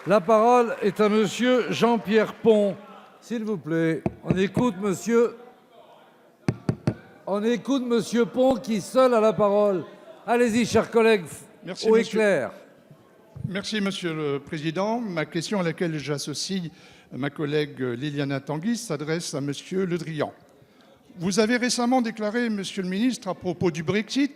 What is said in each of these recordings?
La parole est à monsieur Jean-Pierre Pont. S'il vous plaît, on écoute monsieur Pont qui seul a la parole. Allez-y, chers collègues, Merci, haut et clair. Merci, Monsieur le Président. Ma question à laquelle j'associe ma collègue Liliana Tanguy s'adresse à Monsieur Le Drian. Vous avez récemment déclaré, Monsieur le Ministre, à propos du Brexit,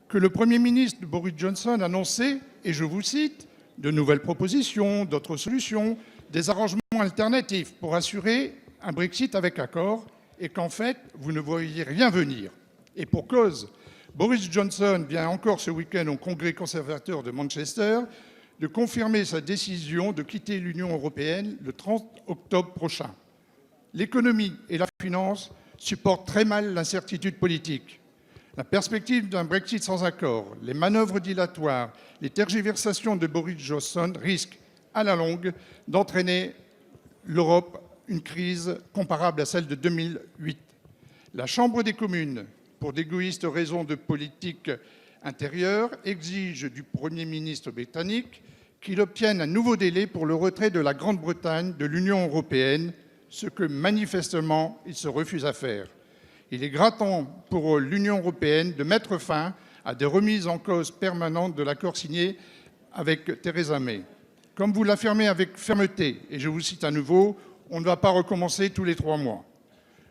que le Premier ministre Boris Johnson annonçait, et je vous cite, de nouvelles propositions, d'autres solutions, des arrangements alternatifs pour assurer un Brexit avec accord, et qu'en fait, vous ne voyez rien venir. Et pour cause, Boris Johnson vient encore ce week-end au Congrès conservateur de Manchester de confirmer sa décision de quitter l'Union européenne le 30 octobre prochain. L'économie et la finance supportent très mal l'incertitude politique. La perspective d'un Brexit sans accord, les manœuvres dilatoires, les tergiversations de Boris Johnson risquent, à la longue, d'entraîner l'Europe une crise comparable à celle de 2008. La Chambre des communes, pour d'égoïstes raisons de politique intérieure, exige du Premier ministre britannique qu'il obtienne un nouveau délai pour le retrait de la Grande-Bretagne de l'Union européenne, ce que manifestement il se refuse à faire. Il est grattant pour l'Union européenne de mettre fin à des remises en cause permanentes de l'accord signé avec Theresa May. Comme vous l'affirmez avec fermeté, et je vous cite à nouveau, on ne va pas recommencer tous les 3 mois.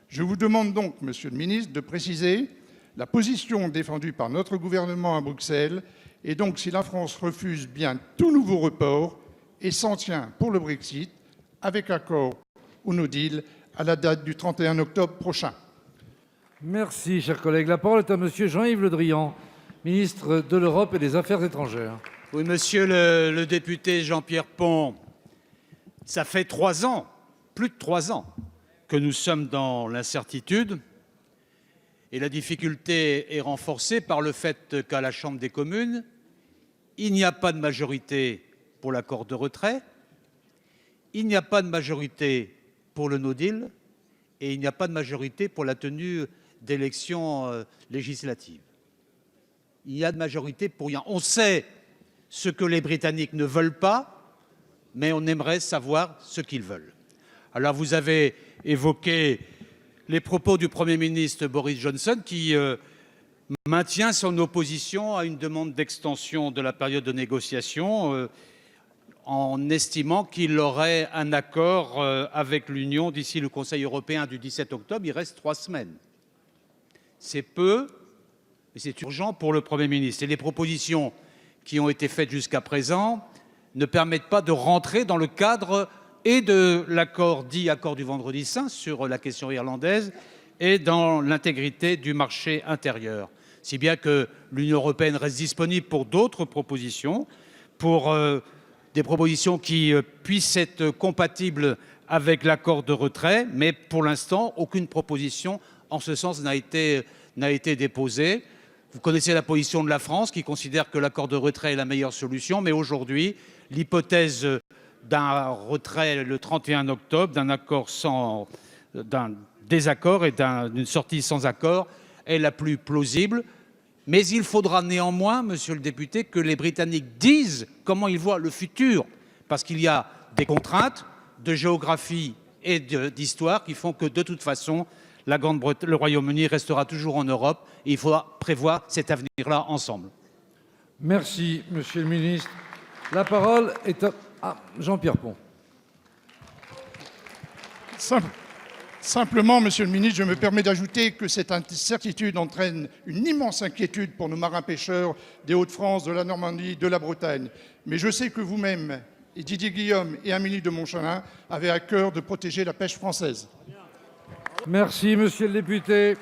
Je vous demande donc, Monsieur le Ministre, de préciser la position défendue par notre gouvernement à Bruxelles et donc si la France refuse bien tout nouveau report et s'en tient pour le Brexit, avec accord ou no deal, à la date du 31 octobre prochain. Merci, chers collègues. La parole est à monsieur Jean-Yves Le Drian, ministre de l'Europe et des Affaires étrangères. Oui, monsieur le député Jean-Pierre Pont, ça fait 3 ans, plus de 3 ans, que nous sommes dans l'incertitude. Et la difficulté est renforcée par le fait qu'à la Chambre des communes, il n'y a pas de majorité pour l'accord de retrait, il n'y a pas de majorité pour le no deal et il n'y a pas de majorité pour la tenue d'élections législatives. Il y a de majorité pour rien. On sait ce que les Britanniques ne veulent pas, mais on aimerait savoir ce qu'ils veulent. Alors vous avez évoqué les propos du Premier ministre Boris Johnson qui maintient son opposition à une demande d'extension de la période de négociation en estimant qu'il aurait un accord avec l'Union d'ici le Conseil européen du 17 octobre. Il reste 3 semaines. C'est peu, mais c'est urgent pour le Premier ministre. Et les propositions qui ont été faites jusqu'à présent ne permettent pas de rentrer dans le cadre et de l'accord dit accord du vendredi saint sur la question irlandaise et dans l'intégrité du marché intérieur. Si bien que l'Union européenne reste disponible pour d'autres propositions, pour des propositions qui puissent être compatibles avec l'accord de retrait, mais pour l'instant, aucune proposition en ce sens n'a été déposée. Vous connaissez la position de la France qui considère que l'accord de retrait est la meilleure solution, mais aujourd'hui, l'hypothèse d'un retrait le 31 octobre, d'un désaccord et d'une sortie sans accord est la plus plausible. Mais il faudra néanmoins, monsieur le député, que les Britanniques disent comment ils voient le futur, parce qu'il y a des contraintes de géographie et d'histoire qui font que de toute façon, le Royaume-Uni restera toujours en Europe et il faudra prévoir cet avenir-là ensemble. Merci, monsieur le ministre. La parole est à Jean-Pierre Pont. Simplement, Monsieur le Ministre, je me permets d'ajouter que cette incertitude entraîne une immense inquiétude pour nos marins-pêcheurs des Hauts-de-France, de la Normandie, de la Bretagne. Mais je sais que vous-même, et Didier Guillaume et Amélie de Montchalin, avez à cœur de protéger la pêche française. Merci, monsieur le député.